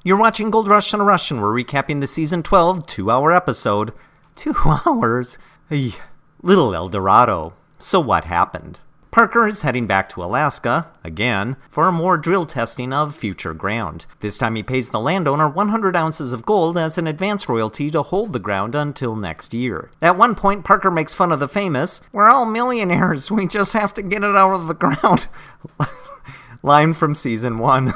You're watching Gold Rush on a Russian. We're recapping the Season 12 2-hour episode. 2 hours? Little Eldorado. So what happened? Parker is heading back to Alaska, again, for more drill testing of future ground. This time he pays the landowner 100 ounces of gold as an advance royalty to hold the ground until next year. At one point, Parker makes fun of the famous, "We're all millionaires, we just have to get it out of the ground," line from Season 1.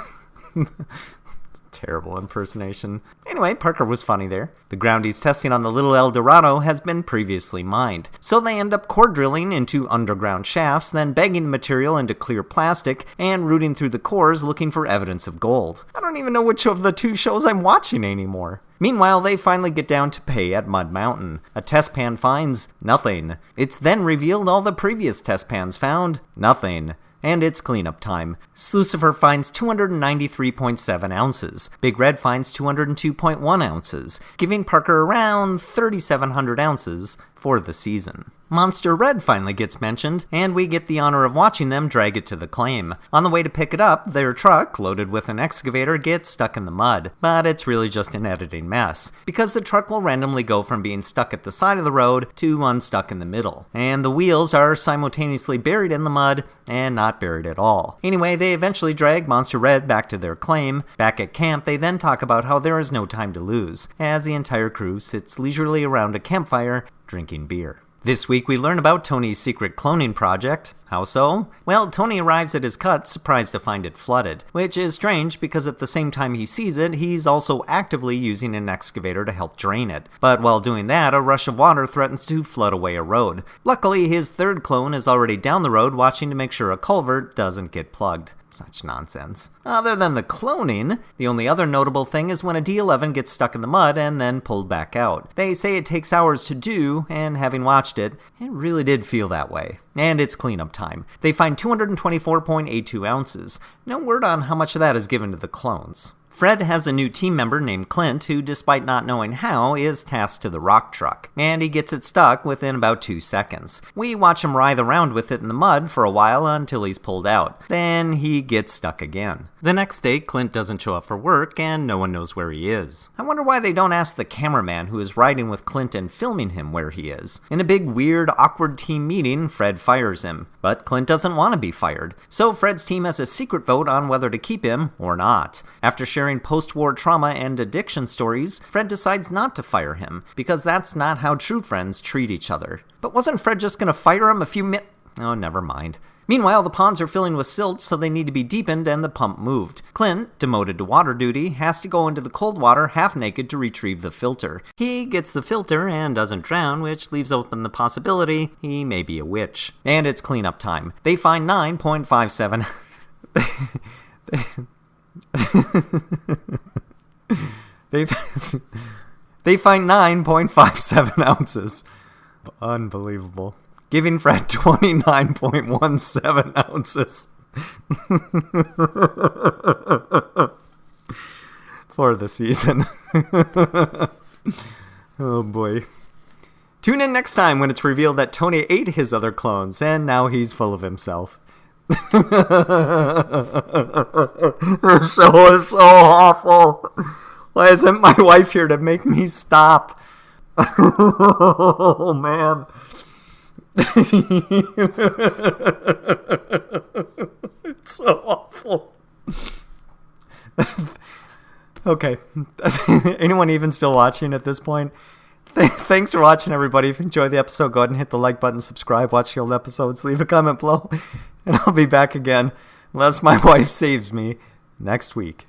Terrible impersonation. Anyway, Parker was funny there. The ground he's testing on the Little Eldorado has been previously mined, so they end up core drilling into underground shafts, then bagging the material into clear plastic and rooting through the cores looking for evidence of gold. I don't even know which of the two shows I'm watching anymore. Meanwhile, they finally get down to pay at Mud Mountain. A test pan finds nothing. It's then revealed all the previous test pans found nothing. And it's cleanup time. Lucifer finds 293.7 ounces. Big Red finds 202.1 ounces, giving Parker around 3,700 ounces for the season. Monster Red finally gets mentioned, and we get the honor of watching them drag it to the claim. On the way to pick it up, their truck, loaded with an excavator, gets stuck in the mud. But it's really just an editing mess, because the truck will randomly go from being stuck at the side of the road to unstuck in the middle. And the wheels are simultaneously buried in the mud, and not buried at all. Anyway, they eventually drag Monster Red back to their claim. Back at camp, they then talk about how there is no time to lose, as the entire crew sits leisurely around a campfire, drinking beer. This week we learn about Tony's secret cloning project. How so? Well, Tony arrives at his cut surprised to find it flooded, which is strange because at the same time he sees it, he's also actively using an excavator to help drain it. But while doing that, a rush of water threatens to flood away a road. Luckily, his third clone is already down the road watching to make sure a culvert doesn't get plugged. Such nonsense. Other than the cloning, the only other notable thing is when a D11 gets stuck in the mud and then pulled back out. They say it takes hours to do, and having watched it, it really did feel that way. And it's cleanup time. They find 224.82 ounces. No word on how much of that is given to the clones. Fred has a new team member named Clint who, despite not knowing how, is tasked to the rock truck, and he gets it stuck within about 2 seconds. We watch him writhe around with it in the mud for a while until he's pulled out. Then he gets stuck again. The next day, Clint doesn't show up for work, and no one knows where he is. I wonder why they don't ask the cameraman who is riding with Clint and filming him where he is. In a big, weird, awkward team meeting, Fred fires him. But Clint doesn't want to be fired, so Fred's team has a secret vote on whether to keep him or not. After sharing post-war trauma and addiction stories, Fred decides not to fire him, because that's not how true friends treat each other. But wasn't Fred just gonna fire him a few Oh, never mind. Meanwhile, the ponds are filling with silt, so they need to be deepened and the pump moved. Clint, demoted to water duty, has to go into the cold water half naked to retrieve the filter. He gets the filter and doesn't drown, which leaves open the possibility he may be a witch. And it's cleanup time. They find 9.57... They find 9.57 ounces. Unbelievable. Giving Fred 29.17 ounces. For the season. Oh boy. Tune in next time when it's revealed that Tony ate his other clones and now he's full of himself. This show is so awful. Why isn't my wife here to make me stop? Oh man. It's so awful. Okay. Anyone even still watching at this point? Thanks for watching, everybody. If you enjoyed the episode, go ahead and hit the like button, subscribe, watch the old episodes, leave a comment below, and I'll be back again, unless my wife saves me, next week.